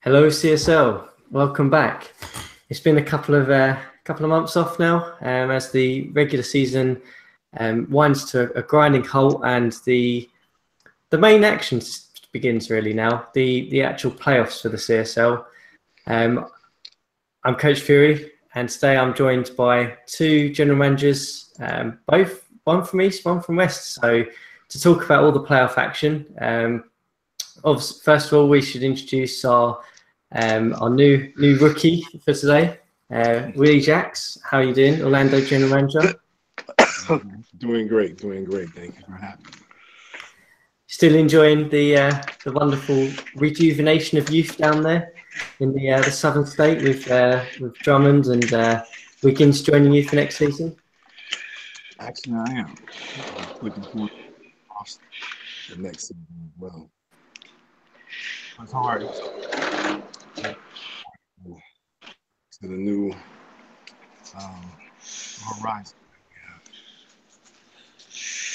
Hello, CSL. Welcome back. It's been a couple of months off now, as the regular season winds to a grinding halt, and the main action begins really now. The actual playoffs for the CSL. I'm Coach Fury, and today I'm joined by two general managers, both one from East, one from West. So to talk about all the playoff action. First of all, we should introduce our new rookie for today, Willie Jacks. How are you doing, Orlando General Manager? Doing great. Thank you for having me. Still enjoying the wonderful rejuvenation of youth down there in the southern state with Drummond and Wiggins joining you for next season? Actually, I am looking forward to the next season as well. It's hard to the new horizon.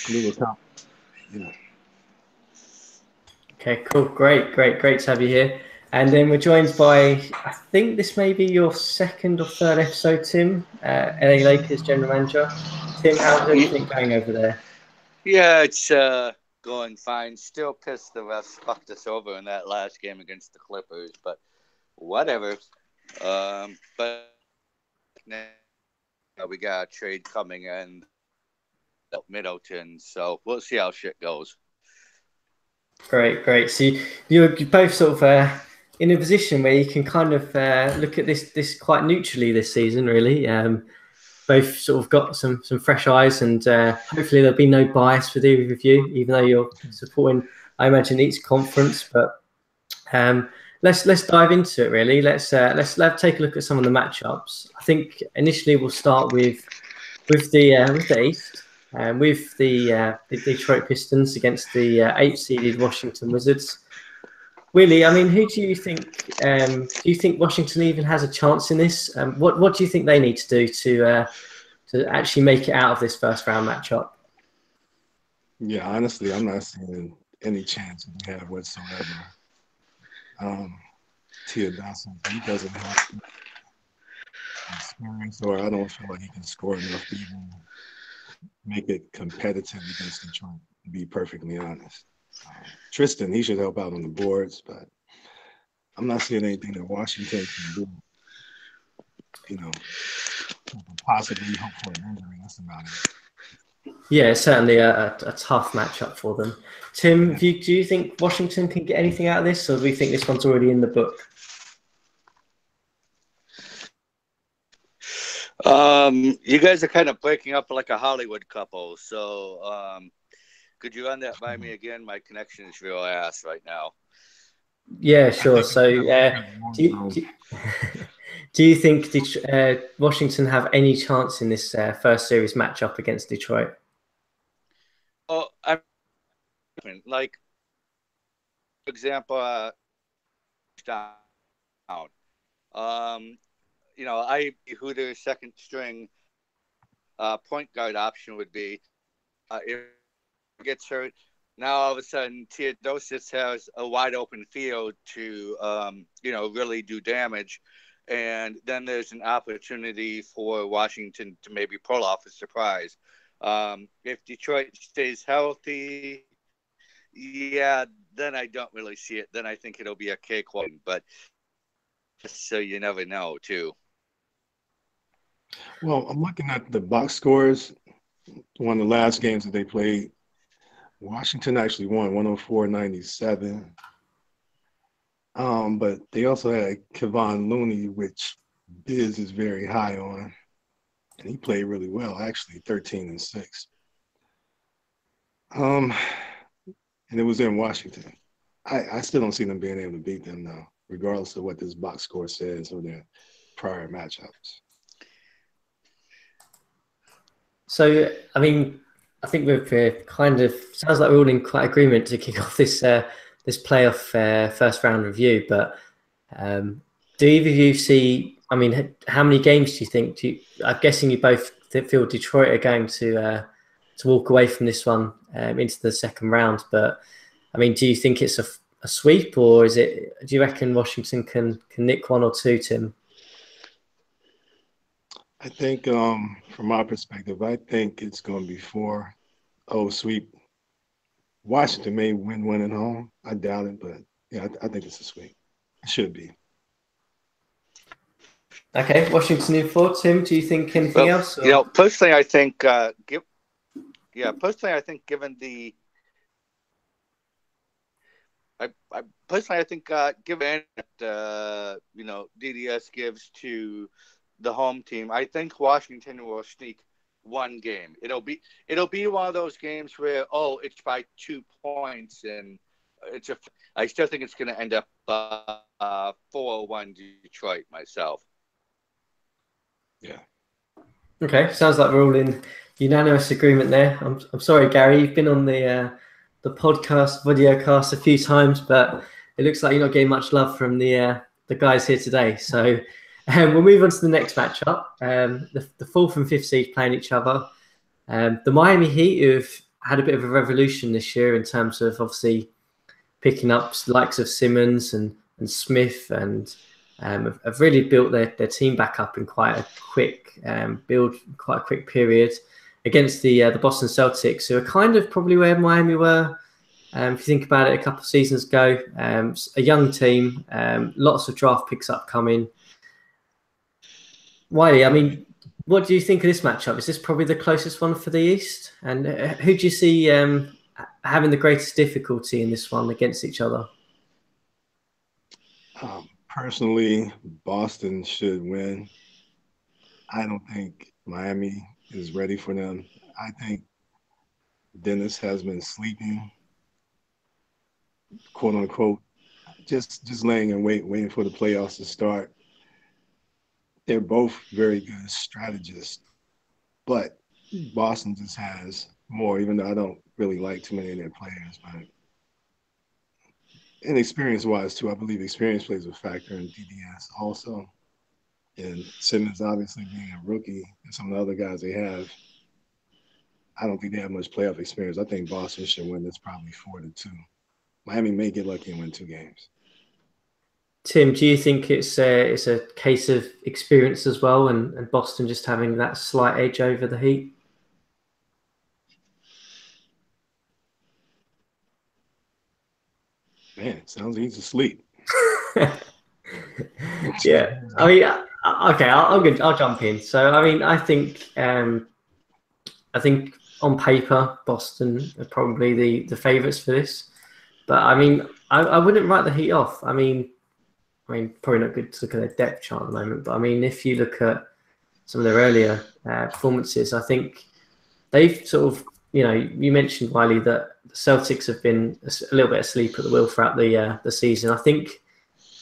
New account. Yeah. Okay, cool, great to have you here. And then we're joined by, I think this may be your second or third episode, Tim, LA Lakers General Manager. Tim, how's everything going over there? Yeah, it's going fine. Still pissed the refs fucked us over in that last game against the Clippers, but whatever. But now we got a trade coming in Middleton, so we'll see how shit goes. Great. So you're both sort of in a position where you can kind of look at this quite neutrally this season, really. Both sort of got some fresh eyes, and hopefully there'll be no bias with either of you, even though you're supporting, I imagine, each conference. But let's dive into it, really. Let's take a look at some of the matchups. I think initially we'll start with the East. With the Detroit Pistons against the 8th-seeded Washington Wizards. Willie, I mean, who do you think? Do you think Washington even has a chance in this? What do you think they need to do to actually make it out of this first round matchup? Yeah, honestly, I'm not seeing any chance we have whatsoever. Dawson, he doesn't have experience, or I don't feel like he can score enough to even make it competitive against Detroit, to be perfectly honest. Tristan, he should help out on the boards, but I'm not seeing anything that Washington can do. Possibly hope for an injury. That's about it. Yeah, certainly a tough matchup for them. Tim, do you think Washington can get anything out of this, or do we think this one's already in the book? You guys are kind of breaking up like a Hollywood couple, so could you run that by me again? My connection is real ass right now. Yeah, sure. So do you think Washington have any chance in this first series matchup against Detroit? Oh, I mean, like, for example, down. Who their second string point guard option would be if he gets hurt. Now all of a sudden, Theodosis has a wide open field to really do damage, and then there's an opportunity for Washington to maybe pull off a surprise. If Detroit stays healthy, yeah, then I don't really see it. Then I think it'll be a cakewalk, but so you never know, too. Well, I'm looking at the box scores. One of the last games that they played, Washington actually won 104-97. But they also had Kevon Looney, which Biz is very high on. And he played really well, actually, 13-6. And it was in Washington. I still don't see them being able to beat them, though, regardless of what this box score says or their prior matchups. So, I mean, I think we're kind of sounds like we're all in quite agreement to kick off this playoff first round review. But do either of you see? I mean, how many games do you think? I'm guessing you both feel Detroit are going to walk away from this one into the second round. But I mean, do you think it's a sweep, or is it? Do you reckon Washington can nick one or two, Tim? I think, from my perspective, I think it's going to be 4-0 sweep. Washington may win one at home. I doubt it, but yeah, I think it's a sweep. It should be. Okay, Washington in 4. Tim, do you think anything else? Or? Personally, I think given the I think given that DDS gives to the home team, I think Washington will sneak one game. It'll be one of those games where it's by 2 points, and I still think it's going to end up 4-1 Detroit myself. Yeah. Okay, sounds like we're all in unanimous agreement there. I'm sorry, Gary, you've been on the podcast, videocast a few times, but it looks like you're not getting much love from the guys here today. So we'll move on to the next matchup. The 4th and 5th seed playing each other. The Miami Heat, who've had a bit of a revolution this year in terms of obviously picking up the likes of Simmons and Smith, and have really built their team back up in quite a quick period against the Boston Celtics, who are kind of probably where Miami were. If you think about it, a couple of seasons ago, a young team, lots of draft picks upcoming. Wiley, I mean, what do you think of this matchup? Is this probably the closest one for the East? And who do you see having the greatest difficulty in this one against each other? Personally, Boston should win. I don't think Miami is ready for them. I think Dennis has been sleeping, quote unquote, just laying in wait, waiting for the playoffs to start. They're both very good strategists, but Boston just has more, even though I don't really like too many of their players. But and experience-wise, too, I believe experience plays a factor in DDS also. And Simmons obviously being a rookie, and some of the other guys they have, I don't think they have much playoff experience. I think Boston should win this probably 4-2. Miami may get lucky and win 2 games. Tim, do you think it's a case of experience as well, and Boston just having that slight edge over the Heat? Man, it sounds like he's asleep. Yeah, I mean, okay, I'll jump in. So, I mean, I think on paper Boston are probably the favourites for this, but I mean, I wouldn't write the Heat off. I mean, probably not good to look at their depth chart at the moment, but I mean, if you look at some of their earlier performances, I think they've sort of, you mentioned, Wiley, that the Celtics have been a little bit asleep at the wheel throughout the season. I think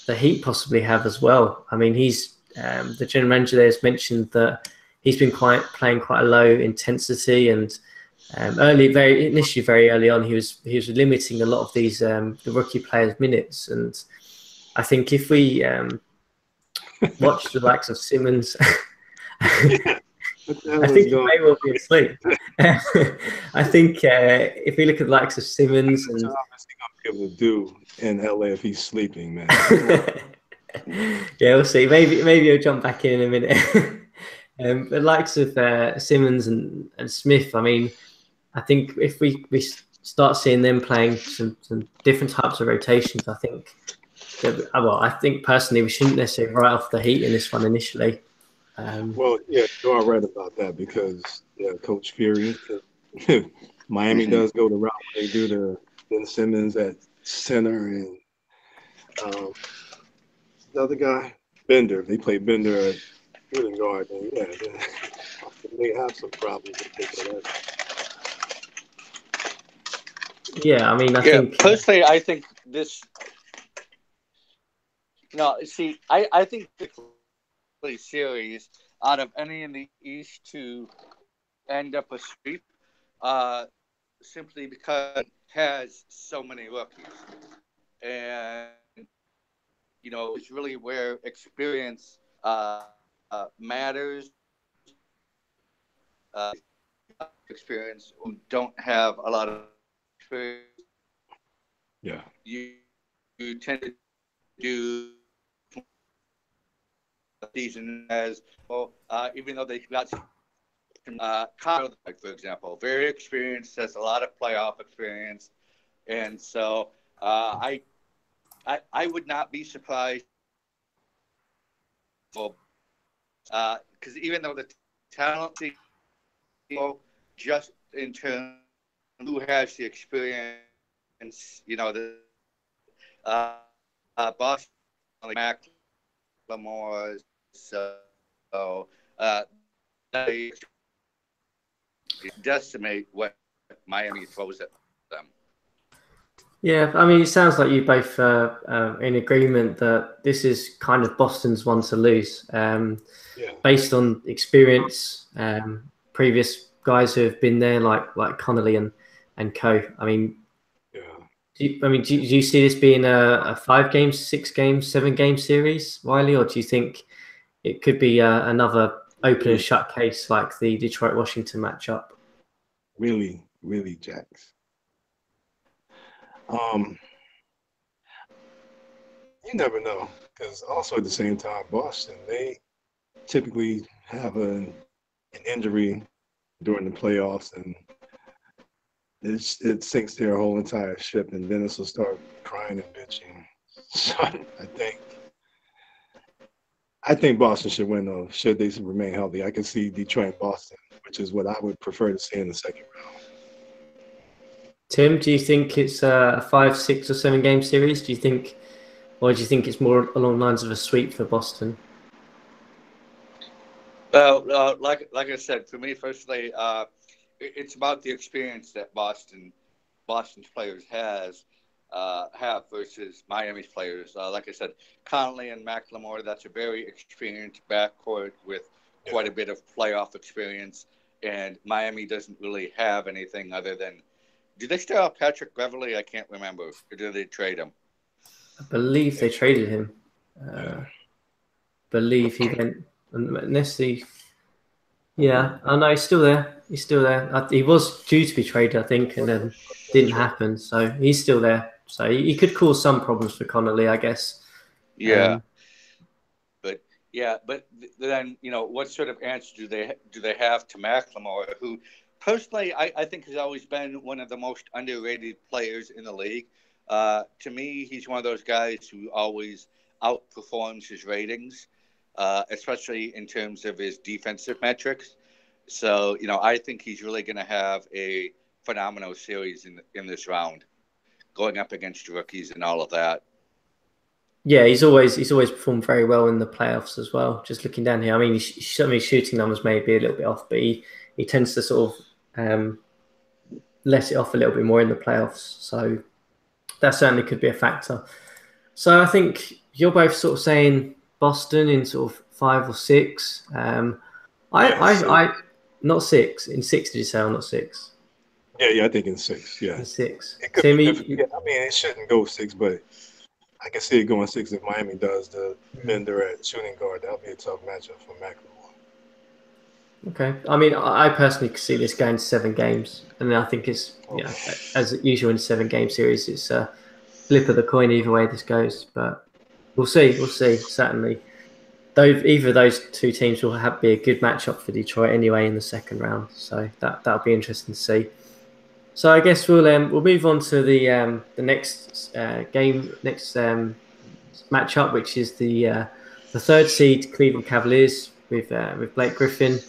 the Heat possibly have as well. I mean, the general manager there has mentioned that he's been playing quite a low intensity, and initially very early on, he was limiting a lot of these the rookie players' minutes. And I think if we watch the likes of Simmons, I think he may well be asleep. I think if we look at the likes of Simmons, and what is he gonna be able to do in LA if he's sleeping, man? Yeah, we'll see. Maybe he'll jump back in a minute. The likes of Simmons and Smith, I mean, I think if we start seeing them playing some different types of rotations, I think I think personally we shouldn't necessarily write off the Heat in this one initially. Well, yeah, you are right about that because Coach Fury, Miami does go the route they do to Ben Simmons at center, and the other guy, Bender. They play Bender at shooting guard, and they have some problems with that. Yeah, I mean, I think personally, I think this. No, see, I think the series out of any in the East to end up a sweep, simply because it has so many rookies, and it's really where experience matters. Experience who don't have a lot of experience. Yeah. tend to do season as well, even though they got Kyle, for example, very experienced, has a lot of playoff experience, and so I would not be surprised because even though the talent just in terms of who has the experience, the Boston, Mac, Lamore, so they decimate what Miami throws at them. Yeah, I mean, it sounds like you both are in agreement that this is kind of Boston's one to lose, based on experience, previous guys who have been there, like Connolly and co. I mean, do you see this being a 5-game, 6-game, 7-game series, Wiley, or do you think it could be another open and shut case like the Detroit-Washington matchup? Really, really, Jax. You never know, because also at the same time, Boston, they typically have an injury during the playoffs, and it sinks their whole entire ship, and Dennis will start crying and bitching. So I think Boston should win, though, should they remain healthy. I can see Detroit and Boston, which is what I would prefer to see in the second round. Tim, do you think it's a 5, 6, or 7-game series? Do you think it's more along the lines of a sweep for Boston? Well, like I said, for me, firstly, it's about the experience that Boston's players have versus Miami's players. Like I said, Conley and McLemore, that's a very experienced backcourt with quite a bit of playoff experience, and Miami doesn't really have anything other than. Did they still have Patrick Beverley? I can't remember. Or did they trade him? I believe they traded him. Believe he went unless he. Yeah, I know he's still there. He's still there. He was due to be traded, I think, and then didn't happen. So he's still there. So he could cause some problems for Connolly, I guess. Yeah. But then what sort of answer do they have to McLemore, who personally I think has always been one of the most underrated players in the league. To me, he's one of those guys who always outperforms his ratings, especially in terms of his defensive metrics. So I think he's really going to have a phenomenal series in this round, going up against rookies and all of that. Yeah, he's always performed very well in the playoffs as well. Just looking down here, I mean, his shooting numbers may be a little bit off, but he tends to sort of let it off a little bit more in the playoffs. So that certainly could be a factor. So I think you're both sort of saying Boston in sort of 5 or 6. I not 6 in 6. Did you say or not 6? Yeah, I think in 6. Yeah, in 6. It could be different. I mean, it shouldn't go 6, but I can see it going 6 if Miami does the bender at shooting guard. That'll be a tough matchup for McLemore. Okay. I mean, I personally see this going to 7 games. And I think it's, as usual in a 7-game series, it's a flip of the coin either way this goes. But we'll see. Certainly. Either of those two teams will be a good matchup for Detroit anyway in the second round. So that'll be interesting to see. So I guess we'll move on to the next matchup, which is the 3rd seed Cleveland Cavaliers with Blake Griffin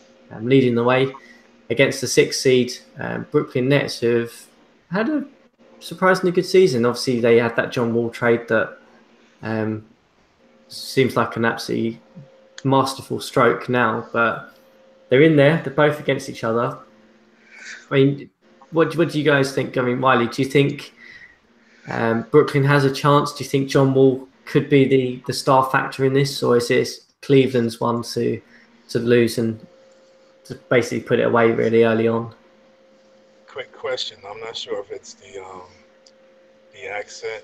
leading the way against the 6th seed Brooklyn Nets, who have had a surprisingly good season. Obviously, they had that John Wall trade that seems like an absolutely masterful stroke now, but they're in there. They're both against each other. I mean, what do you guys think? I mean, Wiley, do you think Brooklyn has a chance? Do you think John Wall could be the star factor in this, or is this Cleveland's one to lose and to basically put it away really early on? Quick question. I'm not sure if it's the accent.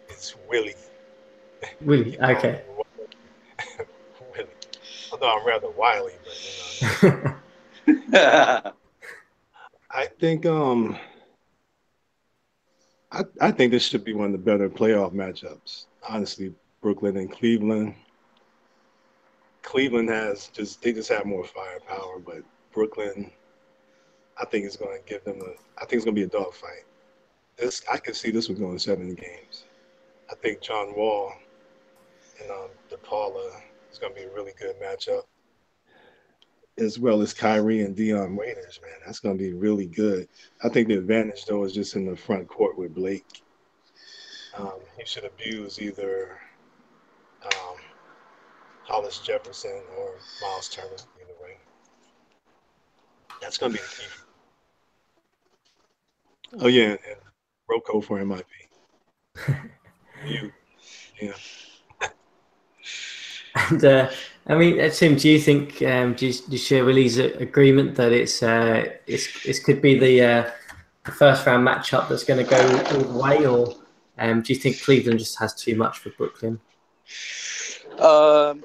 It's Willie. Willie, okay. Willie. Although I'm rather wily, but I think I think this should be one of the better playoff matchups. Honestly, Brooklyn and Cleveland. Cleveland they just have more firepower, but Brooklyn, I think it's going to give them I think it's going to be a dogfight. I can see this one going 7 games. I think John Wall and DePaula is going to be a really good matchup, as well as Kyrie and Dion Waiters. Man, that's going to be really good. I think the advantage though is just in the front court with Blake. He should abuse either um, Hollis Jefferson or Miles Turner. Either way, that's going to be the key. Oh yeah, and Rocco for MIP. Yeah. And I mean, Tim, do you think do you share Willie's agreement that it could be the first round matchup that's going to go all the way, or do you think Cleveland just has too much for Brooklyn? Can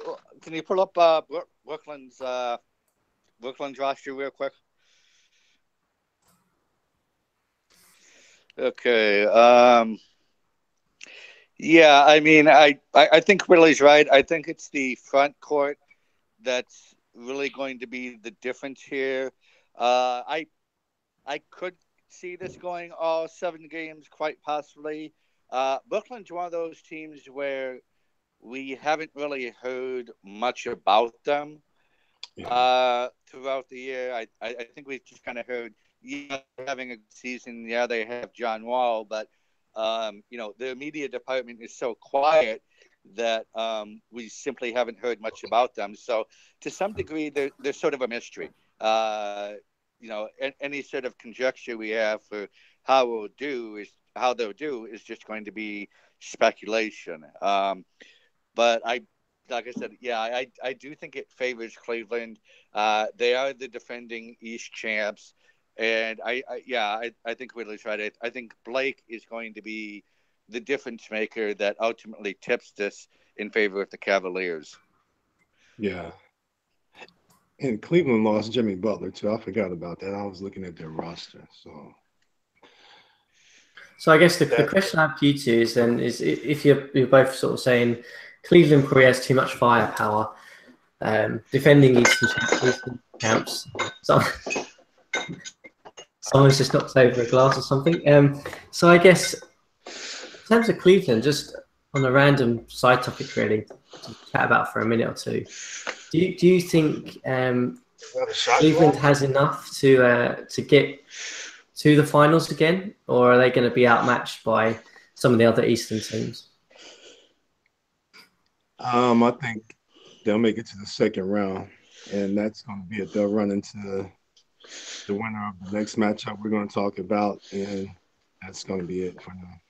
you pull up Brooklyn's roster real quick? Okay. Yeah, I mean, I think Willie's right. I think it's the front court that's really going to be the difference here. I could see this going all 7 games, quite possibly. Brooklyn's one of those teams where we haven't really heard much about them throughout the year. I think we've just kind of heard, yeah, they're having a good season. Yeah, they have John Wall, but the media department is so quiet that we simply haven't heard much about them. So to some degree, they're sort of a mystery. Any sort of conjecture we have for how they'll do is just going to be speculation. But like I said, yeah, I do think it favors Cleveland. They are the defending East champs. And I think Willie's right. I think Blake is going to be the difference maker that ultimately tips this in favor of the Cavaliers. Yeah. And Cleveland lost Jimmy Butler too. I forgot about that. I was looking at their roster. So I guess the question I have for you two is if you're both sort of saying Cleveland probably has too much firepower, defending Eastern champs. Someone's just knocked over a glass or something. So I guess in terms of Cleveland, just on a random side topic, really, to chat about for a minute or two, do you think Cleveland has enough to get to the finals again, or are they going to be outmatched by some of the other Eastern teams? I think they'll make it to the second round, and that's going to be they'll run into the winner of the next matchup we're going to talk about, and that's going to be it for now.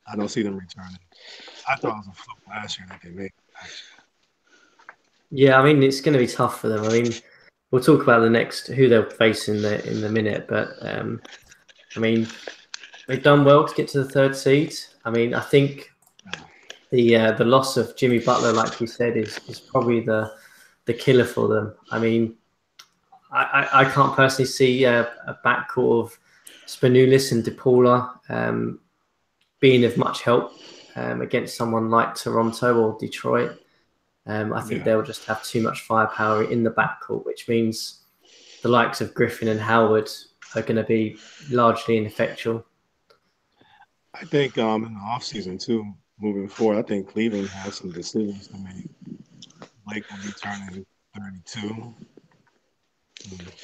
I don't see them returning. I thought it was a fluke last year that they made it. Yeah, I mean, it's going to be tough for them. I mean, we'll talk about who they'll face in the minute, but I mean, they've done well to get to the third seed. I mean, I think the loss of Jimmy Butler, like you said, is probably the killer for them. I mean, I can't personally see a backcourt of Spanoulis and DePaula being of much help against someone like Toronto or Detroit. I think they'll just have too much firepower in the backcourt, which means the likes of Griffin and Howard are going to be largely ineffectual. I think in the offseason, too, moving forward, I think Cleveland has some decisions to make. Blake will be turning 32.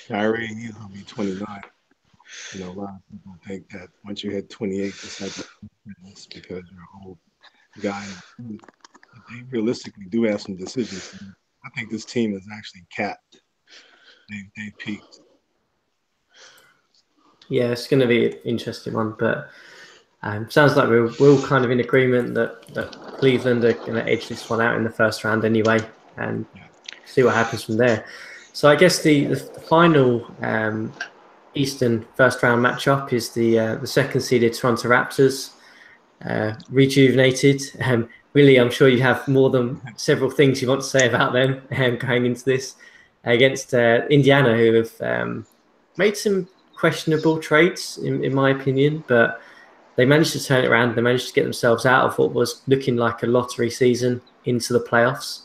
Kyrie, he'll be 29. A lot of people think that once you hit 28, it's like a because you're an old guy. They realistically do have some decisions. I think this team is actually capped. They peaked. Yeah, it's going to be an interesting one, but sounds like we're all kind of in agreement that Cleveland are going to edge this one out in the first round anyway, and see what happens from there. So I guess the final Eastern first round matchup is the second seeded Toronto Raptors, rejuvenated. Really, I'm sure you have more than several things you want to say about them going into this against Indiana, who have made some questionable trades, in my opinion, but they managed to turn it around. They managed to get themselves out of what was looking like a lottery season into the playoffs.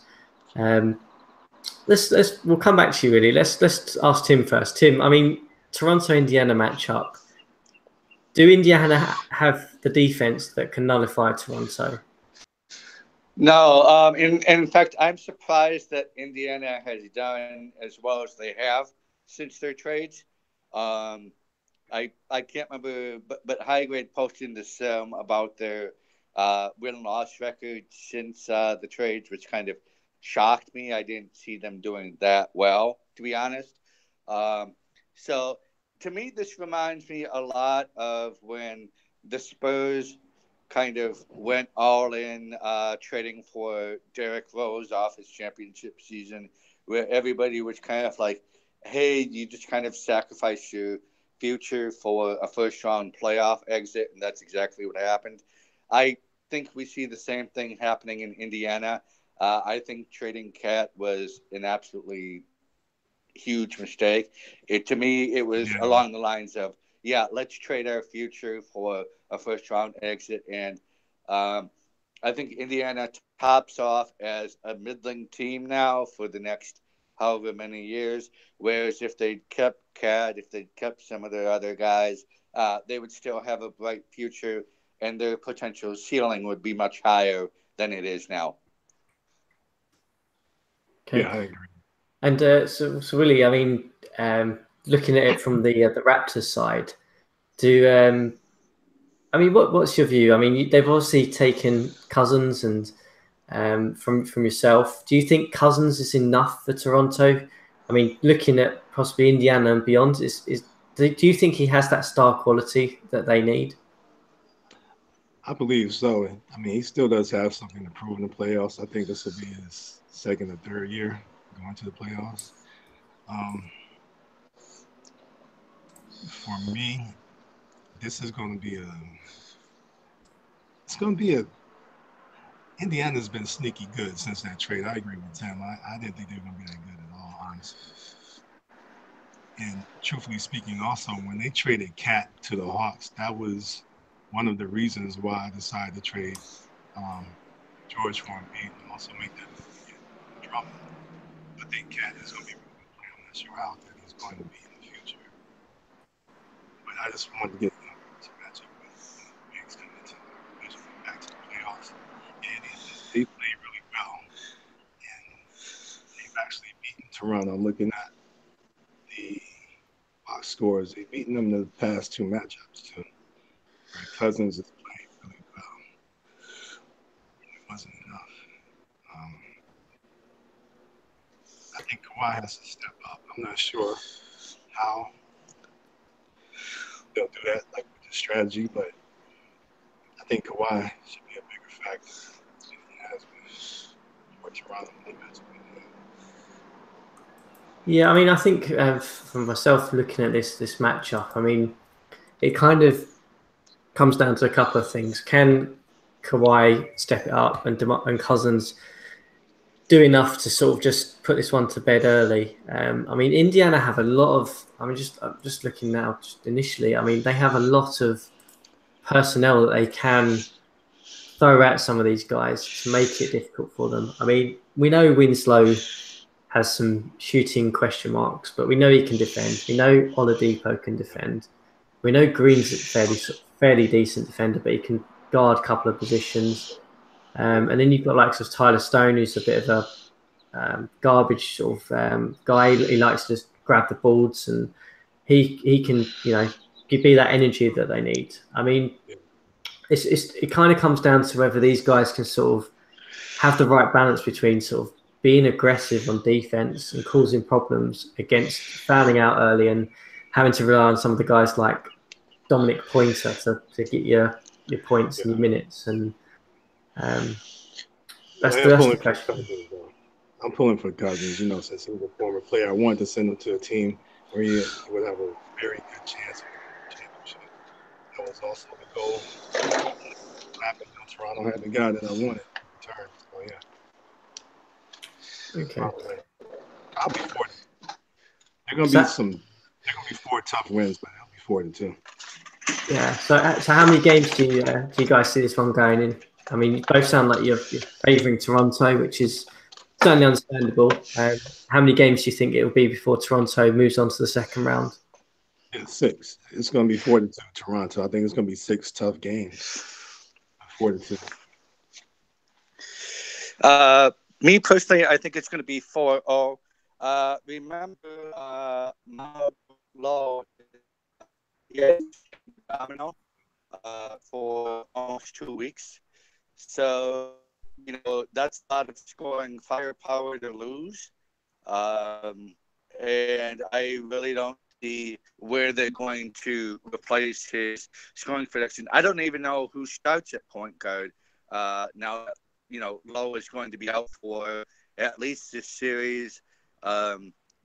We'll come back to you really. Let's ask Tim first. Tim, I mean, Toronto-Indiana matchup. Do Indiana have the defense that can nullify Toronto? No, in fact, I'm surprised that Indiana has done as well as they have since their trades. I can't remember, but High Grade posted this about their win loss record since the trades, which kind of shocked me. I didn't see them doing that well, to be honest. So to me, this reminds me a lot of when the Spurs kind of went all in trading for Derrick Rose off his championship season, where everybody was kind of like, hey, you just kind of sacrifice your future for a first round playoff exit, and that's exactly what happened. I think we see the same thing happening in Indiana. I think trading Cat was an absolutely huge mistake. To me, it was along the lines of, yeah, let's trade our future for a first round exit. And I think Indiana tops off as a middling team now for the next however many years. Whereas if they'd kept Cad, if they'd kept some of their other guys, they would still have a bright future and their potential ceiling would be much higher than it is now. Okay. Yeah, I agree. And so really, I mean, looking at it from the Raptors side, I mean, what's your view? I mean, they've obviously taken Cousins and from yourself. Do you think Cousins is enough for Toronto? I mean, looking at possibly Indiana and beyond, do you think he has that star quality that they need? I believe so. I mean, he still does have something to prove in the playoffs. I think this will be his second or third year going to the playoffs. For me, this is going to be Indiana's been sneaky good since that trade. I agree with Tim. I didn't think they were going to be that good at all, honestly. And truthfully speaking, also, when they traded Cat to the Hawks, that was one of the reasons why I decided to trade George for Embiid and also make that drop. I think Cat is going to be really good player. I'm not sure how good he's going to be in the future. But I just wanted to get to match up with Biggs coming into back to the playoffs. And they played really well. And they've actually beaten Toronto. I'm looking at the box scores. They've beaten them the past two matchups, too. Cousins is playing really well. It wasn't enough. I think Kawhi has to step up. I'm not sure how they'll do that, like with the strategy, but I think Kawhi should be a bigger factor than he has been for Toronto. Yeah, I mean, I think for myself looking at this matchup, I mean, it kind of comes down to a couple of things. Can Kawhi step it up and Cousins do enough to sort of just put this one to bed early? I mean, Indiana have a lot of. I'm just looking now. Just initially, I mean, they have a lot of personnel that they can throw at some of these guys to make it difficult for them. I mean, we know Winslow has some shooting question marks, but we know he can defend. We know Oladipo can defend. We know Green's a fairly decent defender, but he can guard a couple of positions. And then you've got likes of Tyler Stone, who's a bit of a garbage sort of guy. He likes to just grab the boards, and he can be that energy that they need. I mean, it kind of comes down to whether these guys can sort of have the right balance between sort of being aggressive on defense and causing problems against fouling out early and having to rely on some of the guys like Dominic Pointer to get your points and your minutes. And that's the question. I'm pulling for Cousins, since he was a former player. I wanted to send him to a team where he would have a very good chance of championship. That was also the goal. Toronto had the guy that I wanted in return. So yeah. Okay. I'll be for it. They're gonna be 4 tough wins, but 4-2. Yeah. So how many games do you guys see this one going in? I mean, you both sound like you're favouring Toronto, which is certainly understandable. How many games do you think it will be before Toronto moves on to the second round? Yeah, 6. It's going to be 4-2 Toronto. I think it's going to be 6 tough games. 4-2. Me personally, I think it's going to be 4-0. Remember, Low, yes, domino for almost 2 weeks. So, that's a lot of scoring firepower to lose. And I really don't see where they're going to replace his scoring production. I don't even know who starts at point guard now. Lowe is going to be out for at least this series.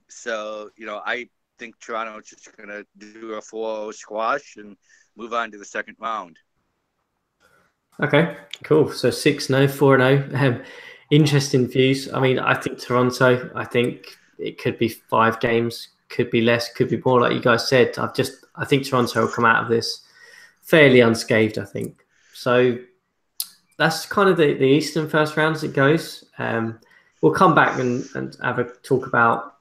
So, I think Toronto is just going to do a 4-0 squash and move on to the second round. Okay, cool. So 6-0, 4-0. Interesting views. I mean, I think Toronto, I think it could be 5 games, could be less, could be more, like you guys said. I think Toronto will come out of this fairly unscathed, I think. So that's kind of the Eastern first round as it goes. We'll come back and have a talk about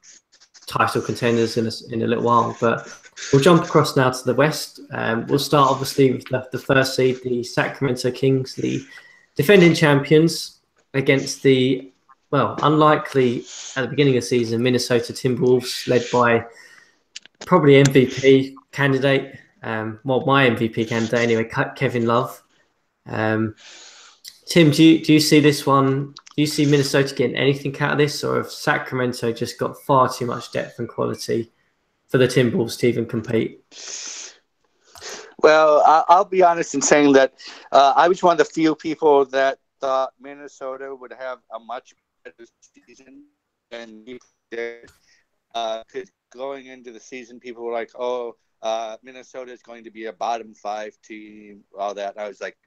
title contenders in a little while, but we'll jump across now to the West. We'll start obviously with the first seed, the Sacramento Kings, the defending champions, against the, unlikely at the beginning of the season, Minnesota Timberwolves, led by probably MVP candidate, my MVP candidate anyway, Kevin Love. Tim, do you see this one? Do you see Minnesota getting anything out of this, or have Sacramento just got far too much depth and quality for the Timberwolves to even compete? Well, I'll be honest in saying that I was one of the few people that thought Minnesota would have a much better season than we did. Because going into the season, people were like, "Oh, Minnesota is going to be a bottom 5 team," all that. And I was like,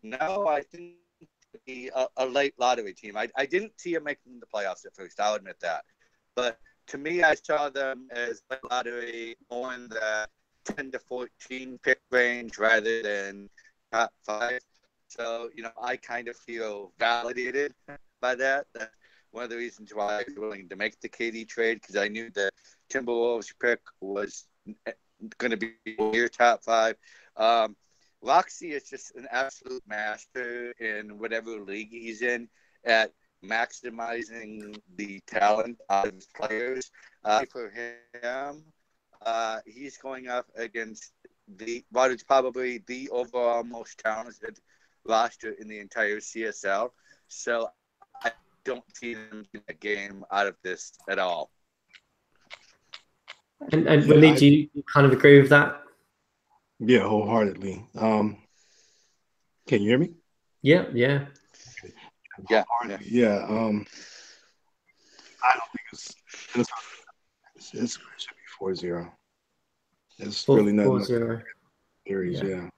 no, I think it'll be a late lottery team. I didn't see them making the playoffs at first. I'll admit that. But to me, I saw them as late lottery more in the 10 to 14 pick range rather than top 5. So, I kind of feel validated by that. That's one of the reasons why I was willing to make the KD trade, because I knew the Timberwolves pick was going to be near top 5. Roxy is just an absolute master in whatever league he's in at maximizing the talent of his players. For him, he's going up against what is probably the overall most talented roster in the entire CSL. So I don't see them getting a game out of this at all. And Willie, do you kind of agree with that? Yeah, wholeheartedly. Can you hear me? Yeah. Yeah. I don't think it should be 4-0. It's really not 4-0 series. Yeah.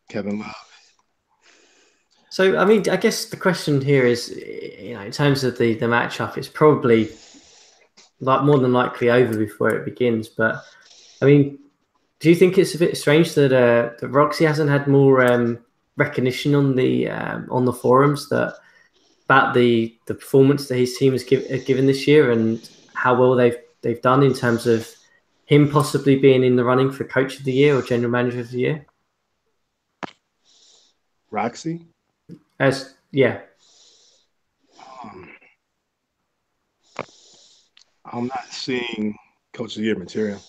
Kevin Love. So, I mean, I guess the question here is, in terms of the matchup, it's probably more than likely over before it begins. But, I mean, do you think it's a bit strange that Roxy hasn't had more recognition on the forums about the performance that his team has given this year and how well they've done in terms of him possibly being in the running for Coach of the Year or General Manager of the Year? Roxy? Yeah. I'm not seeing Coach of the Year material.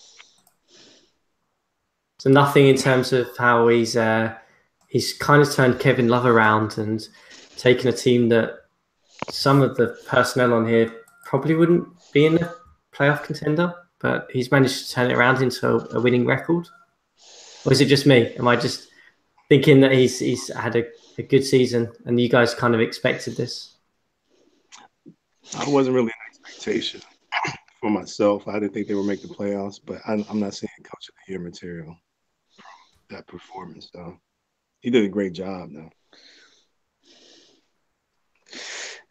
So nothing in terms of how he's kind of turned Kevin Love around and taken a team that some of the personnel on here probably wouldn't be in a playoff contender, but he's managed to turn it around into a winning record. Or is it just me? Am I just thinking that he's had a good season and you guys kind of expected this? I wasn't really an expectation for myself. I didn't think they would make the playoffs, but I'm not seeing Coach of the Year material from that performance. So he did a great job, though.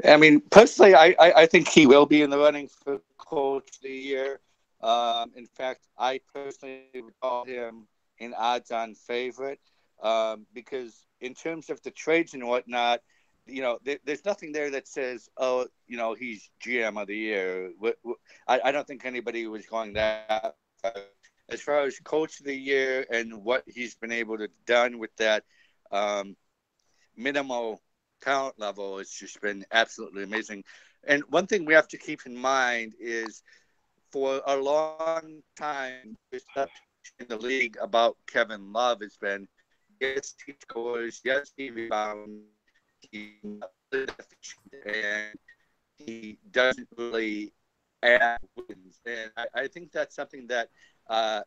I mean, personally, I think he will be in the running for Coach of the Year. In fact, I personally would call him an odds-on favorite because in terms of the trades and whatnot, there's nothing there that says, oh, he's GM of the year. I don't think anybody was going that far. As far as coach of the year and what he's been able to done with that um, minimal talent level, it's just been absolutely amazing. And one thing we have to keep in mind is for a long time, perception in the league about Kevin Love has been, yes, he scores, yes, he rebounds, he's not really efficient, and he doesn't really add wins. And I think that's something that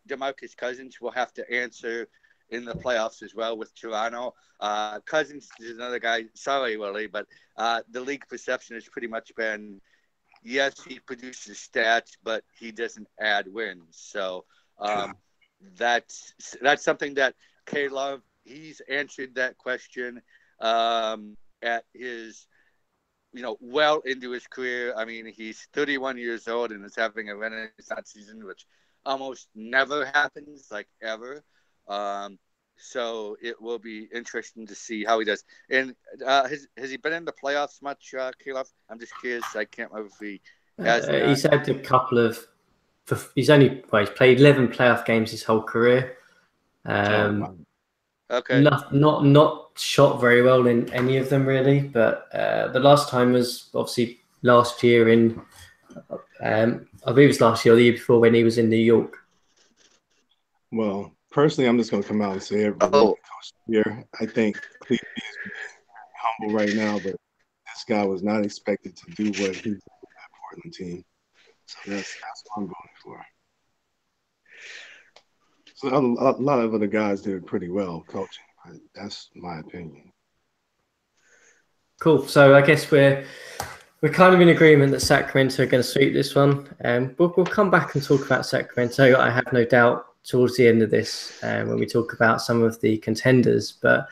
DeMarcus Cousins will have to answer in the playoffs as well with Toronto. Cousins is another guy. Sorry, Willie, but the league perception has pretty much been, yes, he produces stats, but he doesn't add wins. So that's something that K Love, he's answered that question at his well into his career. I mean, he's 31 years old and is having a renaissance season, which almost never happens, like ever. So it will be interesting to see how he does. And has he been in the playoffs much, Caleb? I'm just curious. I can't remember if he has or not. He's had a couple of. He's played 11 playoff games his whole career. Wow. Okay. Not shot very well in any of them really, but the last time was obviously last year in. I believe it was last year or the year before when he was in New York. Well, personally, I'm just going to come out and say it. Here, I think Cleveland is humble right now, but this guy was not expected to do what he did with that Portland team. So that's what I'm going for. So a lot of other guys did pretty well coaching, but that's my opinion. Cool. So I guess we're kind of in agreement that Sacramento are going to sweep this one. We'll come back and talk about Sacramento, I have no doubt, towards the end of this when we talk about some of the contenders. But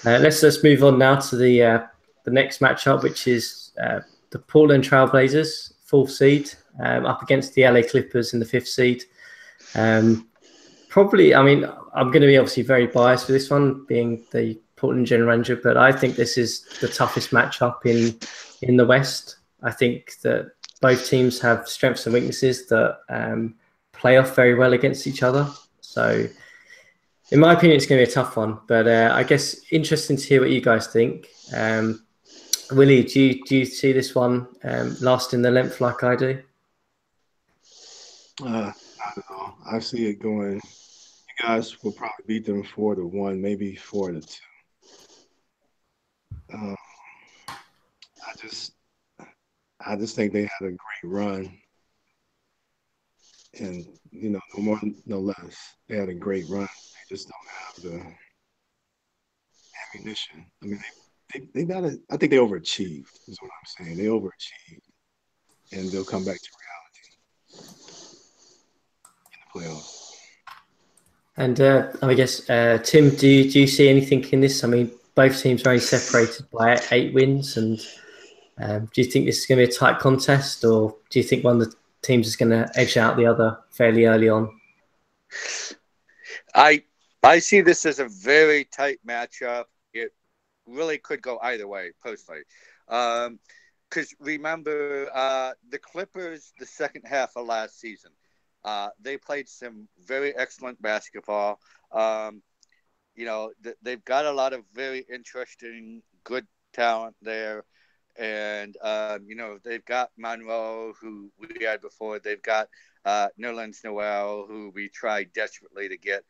let's move on now to the next matchup, which is the Portland Trailblazers, 4th seed, up against the LA Clippers in the 5th seed. Probably, I mean, I'm going to be obviously very biased for this one, being the Portland general manager, but I think this is the toughest matchup in the West. I think that both teams have strengths and weaknesses that play off very well against each other. So, in my opinion, it's going to be a tough one. But I guess interesting to hear what you guys think. Willie, do you see this one lasting the length like I do? Not at all. I see it going. You guys will probably beat them 4-1, maybe 4-2. I just think they had a great run, and no more, no less. They had a great run. They just don't have the ammunition. I mean, they got it. I think they overachieved. Is what I'm saying. They overachieved, and they'll come back to reality in the playoffs. And I guess Tim, do you see anything in this? I mean, both teams are only separated by 8 wins, and do you think this is going to be a tight contest, or do you think one of the teams is going to edge out the other fairly early on? I see this as a very tight matchup. It really could go either way, personally. Because remember, the Clippers, the second half of last season, they played some very excellent basketball. They've got a lot of very interesting, good talent there. And, they've got Monroe, who we had before. They've got Nerlens Noel, who we tried desperately to get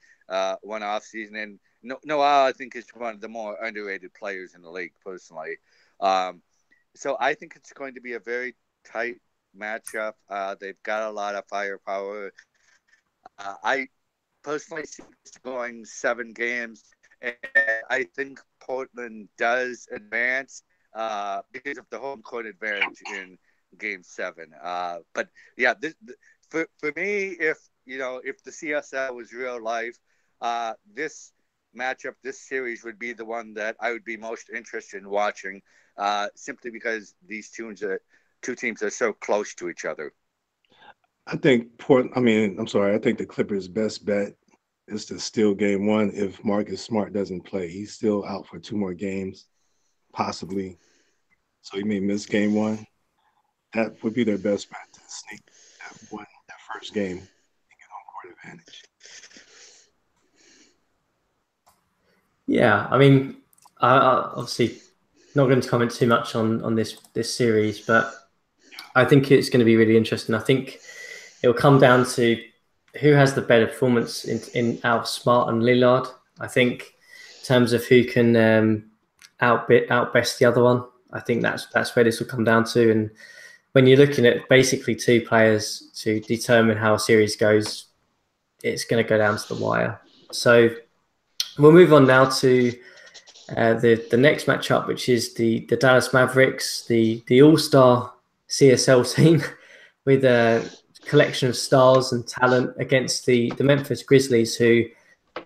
one off season. And Noel, I think, is one of the more underrated players in the league, personally. So I think it's going to be a very tight matchup. They've got a lot of firepower. I personally see this going 7 games, and I think Portland does advance because of the home court advantage in Game 7. But yeah, for me, if the CSL was real life, this matchup, this series would be the one that I would be most interested in watching, simply because these two teams are so close to each other. I think Port. I mean, I'm sorry. I think the Clippers' best bet is to steal Game 1 if Marcus Smart doesn't play. He's still out for 2 more games, possibly. So he may miss Game 1. That would be their best bet to sneak that first game and get home court advantage. Yeah, I mean, I obviously not going to comment too much on this series, but I think it's going to be really interesting. I think it will come down to who has the better performance in out of Smart and Lillard. I think in terms of who can outbest the other one, I think that's where this will come down to. And when you're looking at basically 2 players to determine how a series goes, it's going to go down to the wire. So we'll move on now to the next matchup, which is the Dallas Mavericks, the All-Star CSL team with a collection of stars and talent against the Memphis Grizzlies, who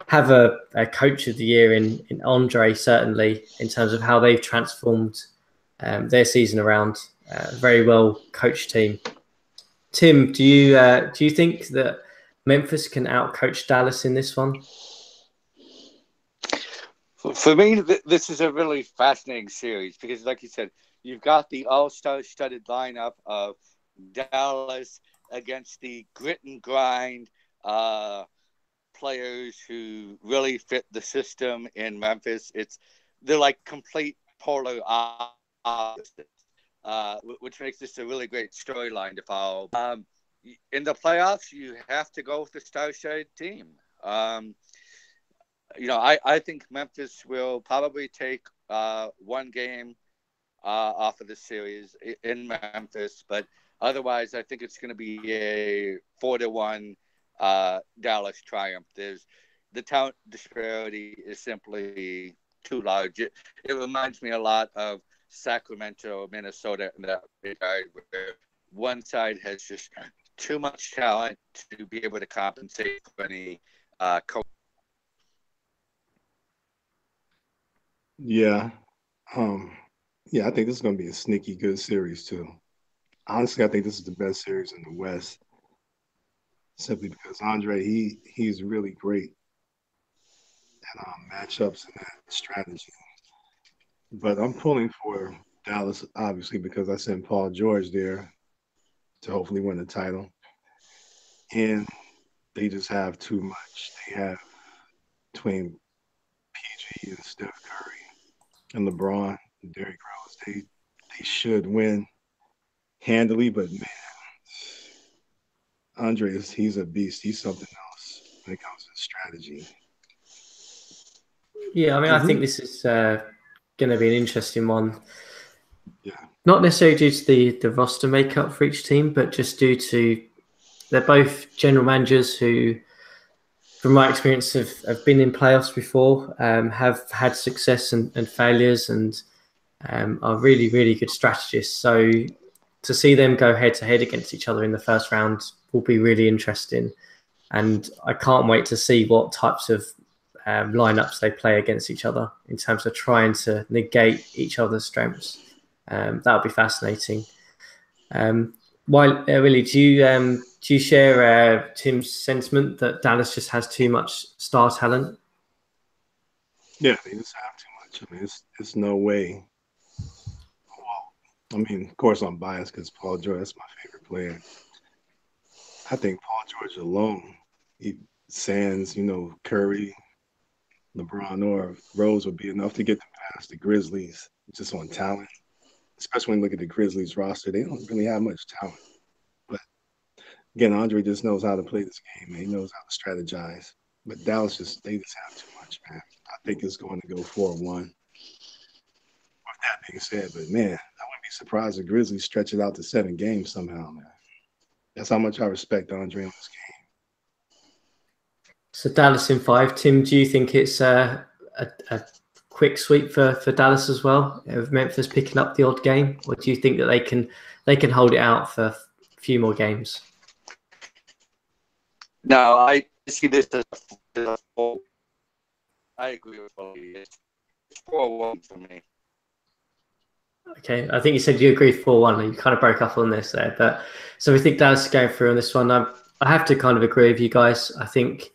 have a coach of the year in Andre, certainly, in terms of how they've transformed their season around. Very well coached team. Tim, do you think that Memphis can outcoach Dallas in this one? For me, this is a really fascinating series because, like you said, you've got the all-star studded lineup of Dallas against the grit and grind players who really fit the system in Memphis. They're like complete polar opposites, which makes this a really great storyline to follow. In the playoffs, you have to go with the star-studded team. I think Memphis will probably take 1 game off of the series in Memphis, but otherwise, I think it's going to be a 4-1 Dallas triumph. The talent disparity is simply too large. It reminds me a lot of Sacramento, Minnesota, in that regard, where one side has just too much talent to be able to compensate for any coach. Yeah. I think this is going to be a sneaky good series too. Honestly, I think this is the best series in the West, simply because Andre he's really great at matchups and at strategy. But I'm pulling for Dallas, obviously, because I sent Paul George there to hopefully win the title, and they just have too much. They have between PG and Steph Curry and LeBron and Derrick Rose. They should win handily, but man, Andre he's a beast. He's something else when it comes to strategy. Yeah, I mean, I think this is going to be an interesting one. Yeah. Not necessarily due to the roster makeup for each team, but just due to they're both general managers who, from my experience, have been in playoffs before, have had success and failures, and are really, really good strategists. So to see them go head to head against each other in the first round will be really interesting. And I can't wait to see what types of lineups they play against each other in terms of trying to negate each other's strengths. That would be fascinating. Willie, do you share Tim's sentiment that Dallas just has too much star talent? Yeah, they just have too much. I mean, it's no way. Well, I mean, of course, I'm biased because Paul George is my favorite player. I think Paul George alone, sans Curry, LeBron, or Rose would be enough to get them past the Grizzlies just on talent. Especially when you look at the Grizzlies roster, they don't really have much talent. But again, Andre just knows how to play this game, and he knows how to strategize. But Dallas they just have too much, man. I think it's going to go 4-1. With that being said, but man, I wouldn't be surprised if Grizzlies stretch it out to 7 games somehow, man. That's how much I respect Andre on this game. So Dallas in 5. Tim, do you think it's a quick sweep for Dallas as well, with Memphis picking up the odd game, or do you think that they can hold it out for a few more games? No, I see this as a 4. I agree with Willie. It's 4-1 for me. Okay, I think you said you agreed 4-1, and you kind of broke up on this there. But so we think Dallas is going through on this one. I have to kind of agree with you guys. I think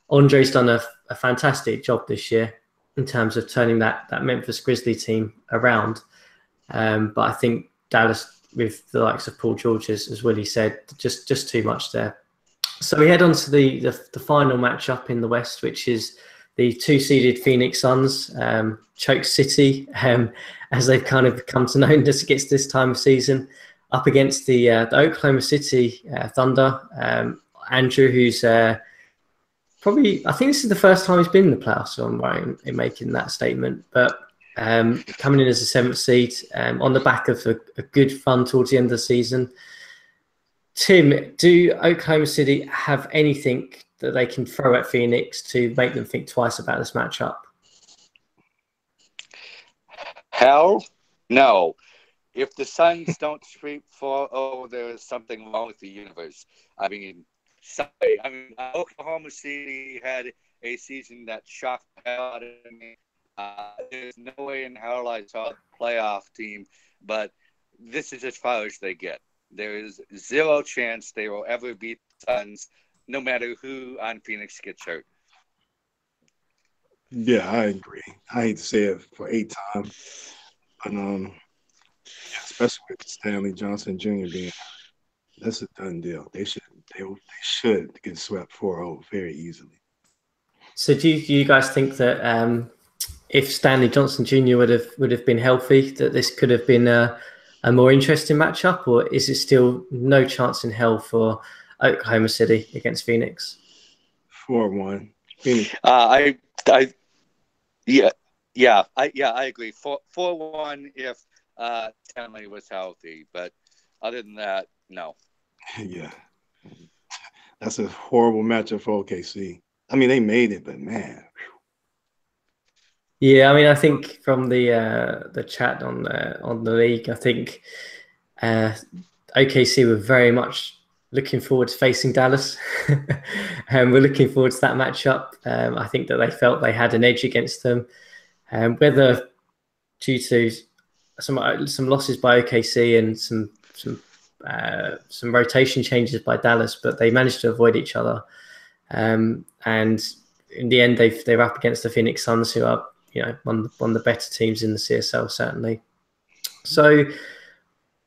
Andre's done a fantastic job this year in terms of turning that Memphis Grizzly team around. But I think Dallas, with the likes of Paul George, as Willie said, just too much there. So we head on to the final matchup in the West, which is the 2-seeded Phoenix Suns, Choke City, as they've kind of come to know as it gets this time of season, up against the Oklahoma City Thunder. Andrew, who's probably, I think this is the first time he's been in the playoffs, so I'm right in making that statement. But coming in as a 7th seed on the back of a good run towards the end of the season. Tim, do Oklahoma City have anything that they can throw at Phoenix to make them think twice about this matchup? Hell no. If the Suns don't sweep 4-0, there's something wrong with the universe. I mean, Oklahoma City had a season that shocked the hell out of me. There's no way in hell I saw the playoff team, but this is as far as they get. There is zero chance they will ever beat the Suns, no matter who on Phoenix gets hurt. Yeah, I agree. I hate to say it for 8th time, but especially with Stanley Johnson Jr. being hurt, that's a done deal. They should get swept 4-0 very easily. So do you guys think that if Stanley Johnson Jr. would have been healthy, that this could have been a more interesting matchup, or is it still no chance in hell for Oklahoma City against Phoenix? 4-1. Phoenix. I agree. 4-1 if Stanley was healthy, but other than that, no. Yeah, that's a horrible matchup for OKC. I mean, they made it, but man. Yeah, I mean, I think from the chat on the league, I think OKC were very much looking forward to facing Dallas, and we're looking forward to that matchup. I think that they felt they had an edge against them, whether due to some losses by OKC and some rotation changes by Dallas, but they managed to avoid each other. And in the end, they're up against the Phoenix Suns, who are one of the better teams in the CSL, certainly. So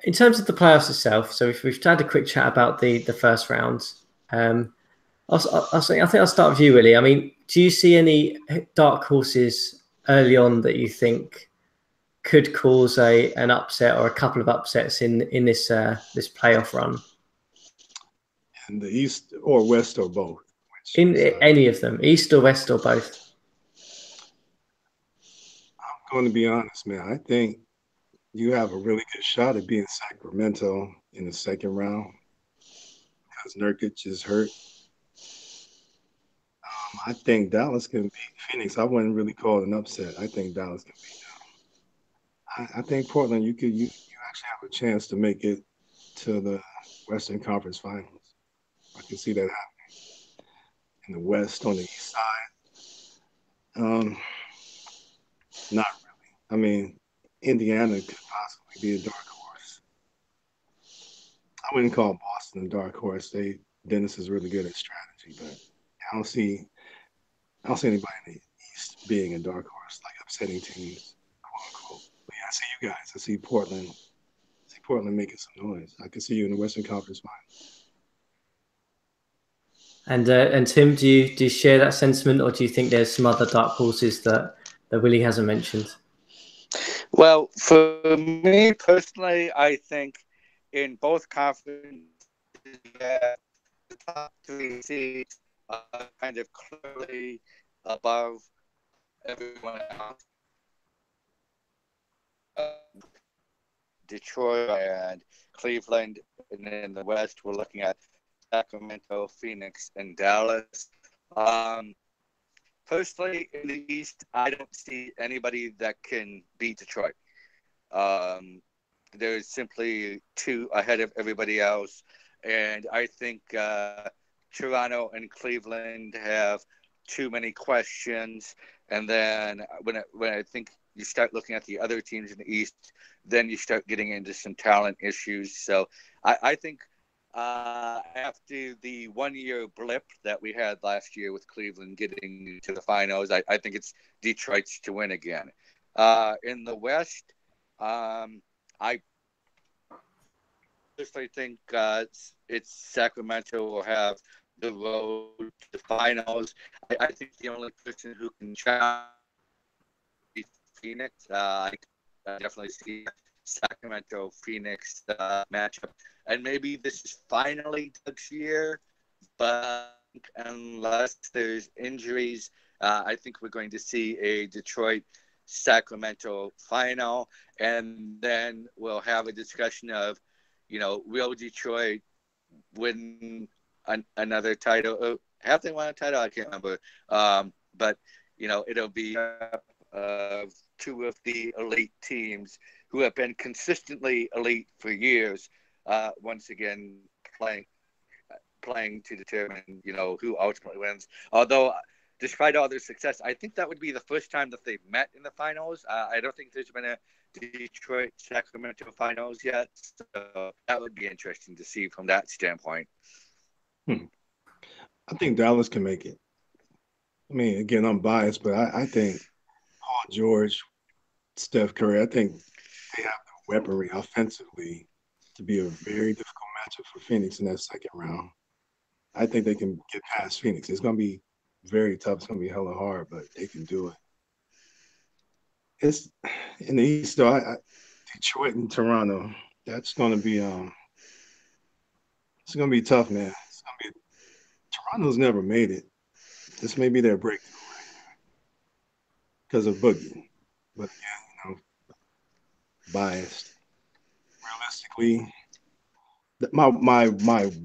in terms of the playoffs itself, so if we've had a quick chat about the first round, I think I'll start with you, Willie. I mean, do you see any dark horses early on that you think could cause an upset or a couple of upsets in this playoff run? In the East or West or both? In any of them, East or West or both? I'm going to be honest, man. I think you have a really good shot at being Sacramento in the second round because Nurkic is hurt. I think Dallas can beat Phoenix. I wouldn't really call it an upset. I think Dallas can beat them. I think Portland, you actually have a chance to make it to the Western Conference Finals. I can see that happening. In the West, on the East side, not really. I mean, Indiana could possibly be a dark horse. I wouldn't call Boston a dark horse. Dennis is really good at strategy, but I don't see anybody in the East being a dark horse, like upsetting teams, quote unquote. But yeah, I see you guys. I see Portland making some noise. I can see you in the Western Conference Finals. And Tim, do you share that sentiment, or do you think there's some other dark horses that Willie hasn't mentioned? Well, for me personally, I think in both conferences, the top 3 seeds are kind of clearly above everyone else. Detroit and Cleveland, and in the West, we're looking at Sacramento, Phoenix, and Dallas. Personally, in the East, I don't see anybody that can beat Detroit. There's simply 2 ahead of everybody else, and I think Toronto and Cleveland have too many questions. And then when I think you start looking at the other teams in the East, then you start getting into some talent issues. So I think after the 1 year blip that we had last year with Cleveland getting to the finals, I think it's Detroit's to win again. In the West, I personally think it's Sacramento will have the road to the finals. I think the only person who can challenge Phoenix. I definitely see Sacramento Phoenix matchup, and maybe this is finally Doug's year, but unless there's injuries, I think we're going to see a Detroit Sacramento final, and then we'll have a discussion of, will Detroit win another title? Have they won a title? I can't remember. But it'll be two of the elite teams who have been consistently elite for years. Once again, playing to determine who ultimately wins. Although, despite all their success, I think that would be the first time that they've met in the finals. I don't think there's been a Detroit Sacramento finals yet, so that would be interesting to see from that standpoint. I think Dallas can make it. I mean, again, I'm biased, but I think Paul George, Steph Curry, I think they have the weaponry offensively to be a very difficult matchup for Phoenix in that second round. I think they can get past Phoenix. It's going to be very tough. It's going to be hella hard, but they can do it. It's in the East, though. Detroit and Toronto. That's going to be it's going to be tough, man. Toronto's never made it. This may be their breakthrough right here because of Boogie. But again, biased. Realistically, my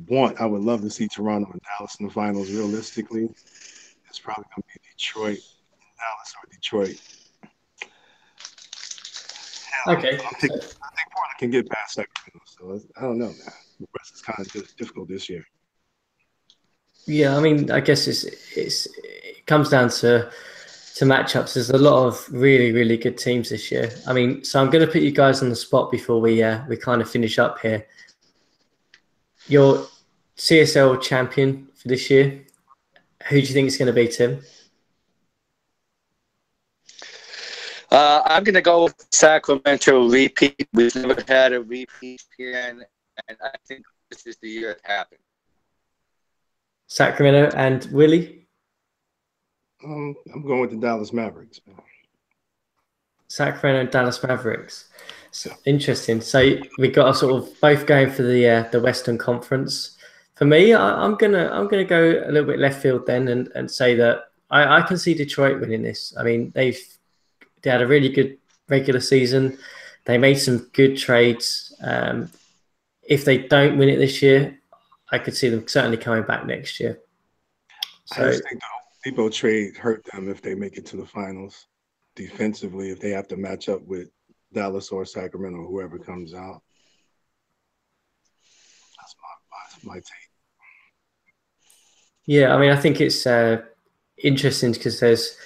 want, I would love to see Toronto and Dallas in the finals. Realistically, it's probably going to be Detroit, Dallas, or Detroit. Okay. I think Portland can get past Sacramento. So I don't know, man. The rest is kind of difficult this year. Yeah, I mean, I guess it comes down to matchups. There's a lot of really, really good teams this year. I mean, so I'm going to put you guys on the spot before we kind of finish up here. Your CSL champion for this year, who do you think it's going to be, Tim? I'm going to go with Sacramento repeat. We've never had a repeat here, and I think this is the year it happened. Sacramento. And Willie? I'm going with the Dallas Mavericks. Sacramento and Dallas Mavericks. So, interesting. So we got us sort of both going for the Western Conference. For me, I'm gonna go a little bit left field then and say that I can see Detroit winning this. I mean, they had a really good regular season. They made some good trades. If they don't win it this year, I could see them certainly coming back next year. So, I just think the Depot trade hurt them if they make it to the finals defensively, if they have to match up with Dallas or Sacramento, whoever comes out. That's my take. Yeah, I mean, I think it's interesting because there's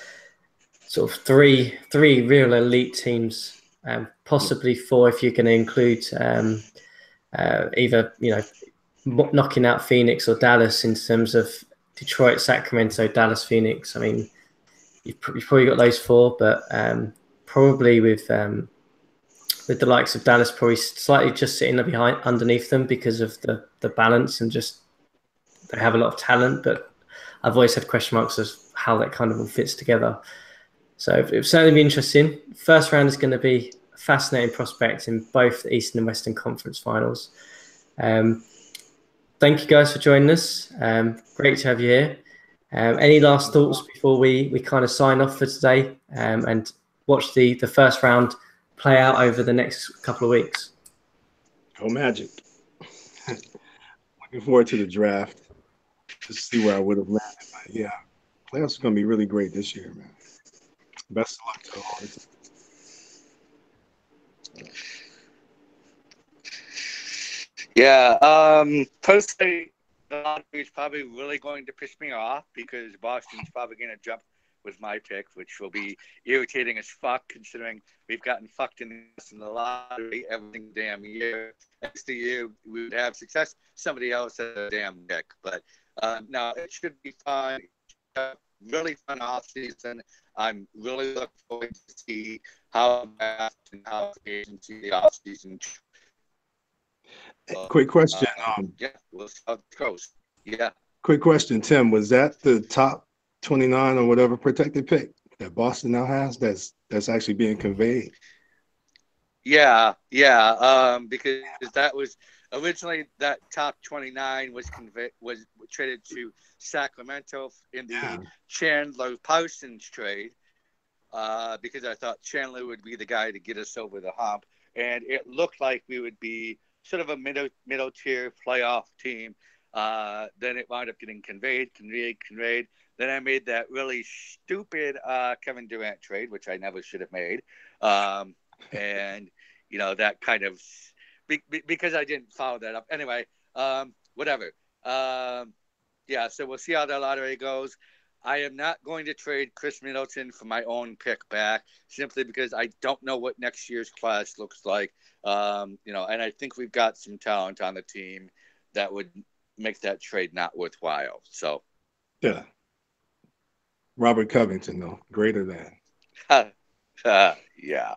sort of three real elite teams, possibly four if you're going to include either knocking out Phoenix or Dallas in terms of Detroit, Sacramento, Dallas, Phoenix. I mean, you've probably got those four, but probably with the likes of Dallas probably slightly just sitting behind underneath them because of the balance and just they have a lot of talent, but I've always had question marks as how that kind of all fits together. So it'll certainly be interesting. First round is going to be a fascinating prospect in both the Eastern and Western Conference finals. Thank you guys for joining us. Great to have you here. Any last thoughts before we kind of sign off for today and watch the first round play out over the next couple of weeks? Go Magic. Looking forward to the draft to see where I would have landed. But yeah, playoffs are going to be really great this year, man. Best of luck to all the teams. Yeah, personally, the lottery is probably really going to piss me off because Boston's probably going to jump with my pick, which will be irritating as fuck, considering we've gotten fucked in the lottery every damn year. Next year we would have success. Somebody else has a damn pick, but no, it should be fun. Really fun off season. I'm really looking forward to see how and how agency the off season. Quick question. Yeah, we'll see how it goes. Yeah. Quick question, Tim. Was that the top 29 or whatever protected pick that Boston now has? That's actually being conveyed. Yeah. Because that was originally that top 29 was traded to Sacramento in the Chandler Parsons trade. Because I thought Chandler would be the guy to get us over the hump, and it looked like we would be sort of a middle tier playoff team. Then it wound up getting conveyed. Then I made that really stupid Kevin Durant trade, which I never should have made. And that kind of because I didn't follow that up. Anyway, whatever. Yeah, so we'll see how the lottery goes. I am not going to trade Chris Middleton for my own pick back, simply because I don't know what next year's class looks like. And I think we've got some talent on the team that would make that trade not worthwhile. So, yeah. Robert Covington, though, greater than. Yeah.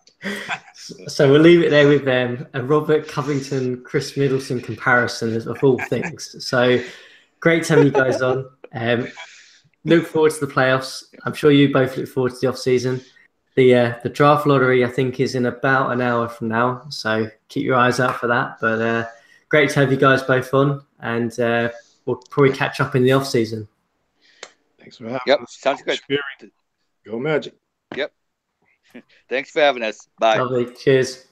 So we'll leave it there with a Robert Covington, Chris Middleton comparison of all things. So great to have you guys on. Look forward to the playoffs. I'm sure you both look forward to the off season. The draft lottery, I think, is in about an hour from now. So keep your eyes out for that. But great to have you guys both on, and we'll probably catch up in the off season. Thanks for having us. Sounds good. Go Magic. Yep. Thanks for having us. Bye. Lovely. Cheers.